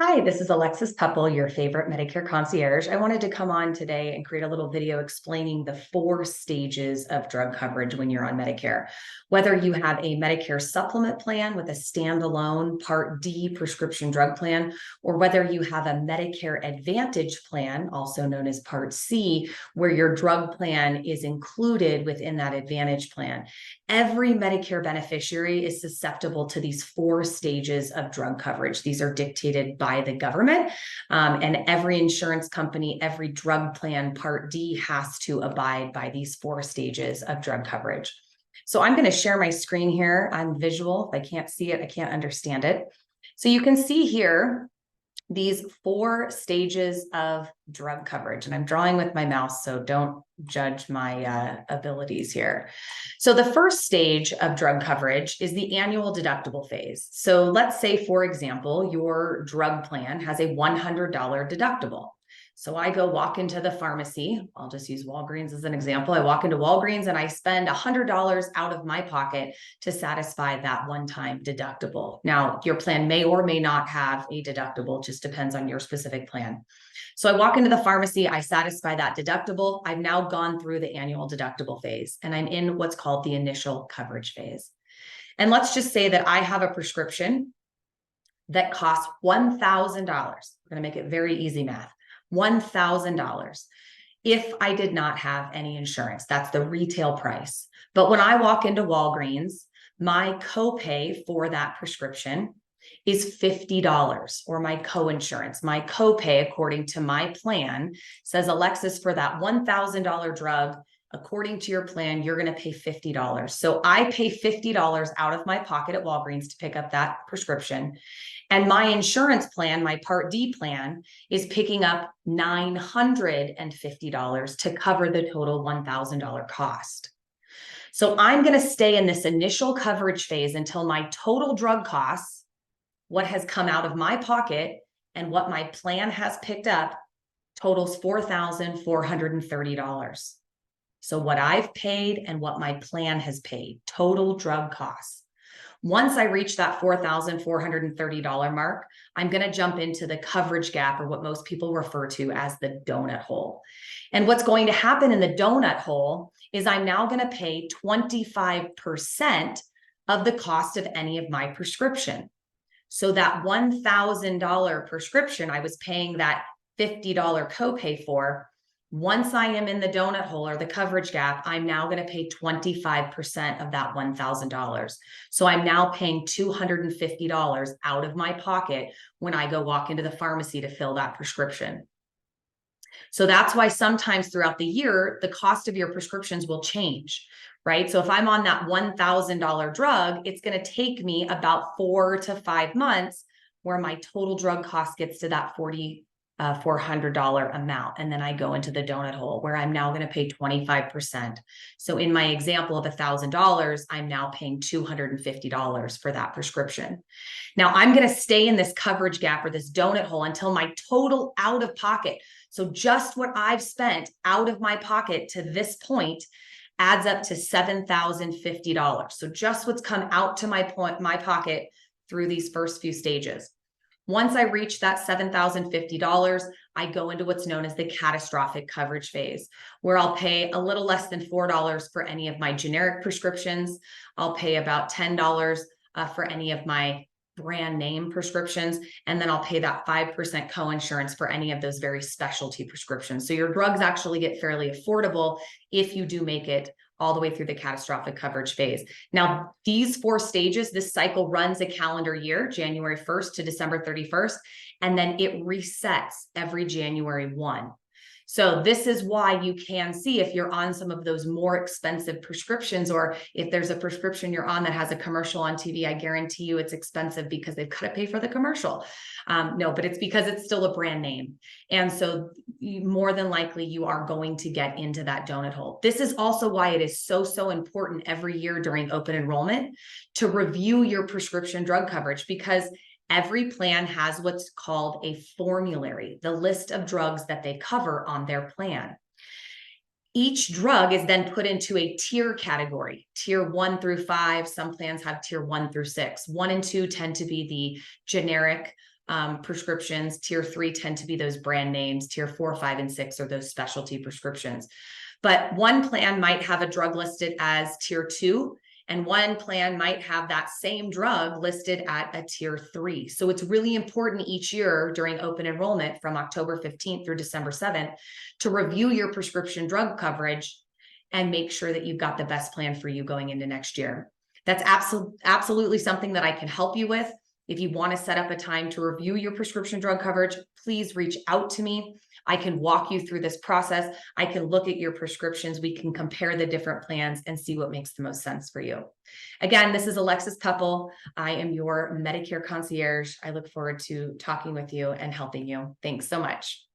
Hi, this is Alexis Pupple, your favorite Medicare concierge. I wanted to come on today and create a little video explaining the 4 stages of drug coverage when you're on Medicare. Whether you have a Medicare supplement plan with a standalone Part D prescription drug plan, or whether you have a Medicare Advantage plan, also known as Part C, where your drug plan is included within that Advantage plan. Every Medicare beneficiary is susceptible to these 4 stages of drug coverage. These are dictated by the government, and every insurance company, every drug plan, Part D, has to abide by these 4 stages of drug coverage. So I'm going to share my screen here. I'm visual. If I can't see it, I can't understand it. So you can see here these 4 stages of drug coverage, and I'm drawing with my mouse, so don't judge my abilities here. So the first stage of drug coverage is the annual deductible phase. So let's say, for example, your drug plan has a $100 deductible. So I go walk into the pharmacy. I'll just use Walgreens as an example. I walk into Walgreens and I spend $100 out of my pocket to satisfy that one-time deductible. Now, your plan may or may not have a deductible, just depends on your specific plan. So I walk into the pharmacy, I satisfy that deductible. I've now gone through the annual deductible phase, and I'm in what's called the initial coverage phase. And let's just say that I have a prescription that costs $1,000. We're going to make it very easy math. $1,000 if I did not have any insurance. That's the retail price. But when I walk into Walgreens, my copay for that prescription is $50, or my coinsurance. My copay, according to my plan, says, Alexis, for that $1,000 drug, according to your plan, you're going to pay $50. So I pay $50 out of my pocket at Walgreens to pick up that prescription. And my insurance plan, my Part D plan, is picking up $950 to cover the total $1,000 cost. So I'm going to stay in this initial coverage phase until my total drug costs, what has come out of my pocket and what my plan has picked up, totals $4,430. So what I've paid and what my plan has paid, total drug costs. Once I reach that $4,430 mark, I'm going to jump into the coverage gap, or what most people refer to as the donut hole. And what's going to happen in the donut hole is I'm now going to pay 25% of the cost of any of my prescription. So that $1,000 prescription I was paying that $50 copay for, once I am in the donut hole or the coverage gap, I'm now going to pay 25% of that $1,000. So I'm now paying $250 out of my pocket when I go walk into the pharmacy to fill that prescription. So that's why sometimes throughout the year, the cost of your prescriptions will change, right? So if I'm on that $1,000 drug, it's going to take me about 4 to 5 months where my total drug cost gets to that $400 amount. And then I go into the donut hole where I'm now going to pay 25%. So in my example of $1,000, I'm now paying $250 for that prescription. Now I'm going to stay in this coverage gap, or this donut hole, until my total out of pocket, so just what I've spent out of my pocket to this point, adds up to $7,050. So just what's come out to my pocket through these first few stages. Once I reach that $7,050, I go into what's known as the catastrophic coverage phase, where I'll pay a little less than $4 for any of my generic prescriptions. I'll pay about $10 for any of my brand name prescriptions, and then I'll pay that 5% coinsurance for any of those very specialty prescriptions. So your drugs actually get fairly affordable if you do make it all the way through the catastrophic coverage phase. Now, these 4 stages, this cycle runs a calendar year, January 1st to December 31st, and then it resets every January 1. So this is why you can see, if you're on some of those more expensive prescriptions, or if there's a prescription you're on that has a commercial on TV, I guarantee you it's expensive because they've got to pay for the commercial. No, but it's because it's still a brand name. And so more than likely you are going to get into that donut hole. This is also why it is so important every year during open enrollment to review your prescription drug coverage, because every plan has what's called a formulary, the list of drugs that they cover on their plan. Each drug is then put into a tier category, tier 1 through 5. Some plans have tier 1 through 6. 1 and 2 tend to be the generic prescriptions. Tier 3 tend to be those brand names. Tier 4, 5, and 6 are those specialty prescriptions. But one plan might have a drug listed as tier 2, and one plan might have that same drug listed at a tier 3. So it's really important each year during open enrollment from October 15th through December 7th to review your prescription drug coverage and make sure that you've got the best plan for you going into next year. That's absolutely something that I can help you with. If you want to set up a time to review your prescription drug coverage, please reach out to me. I can walk you through this process. I can look at your prescriptions. We can compare the different plans and see what makes the most sense for you. Again, this is Alexis Pepple. I am your Medicare concierge. I look forward to talking with you and helping you. Thanks so much.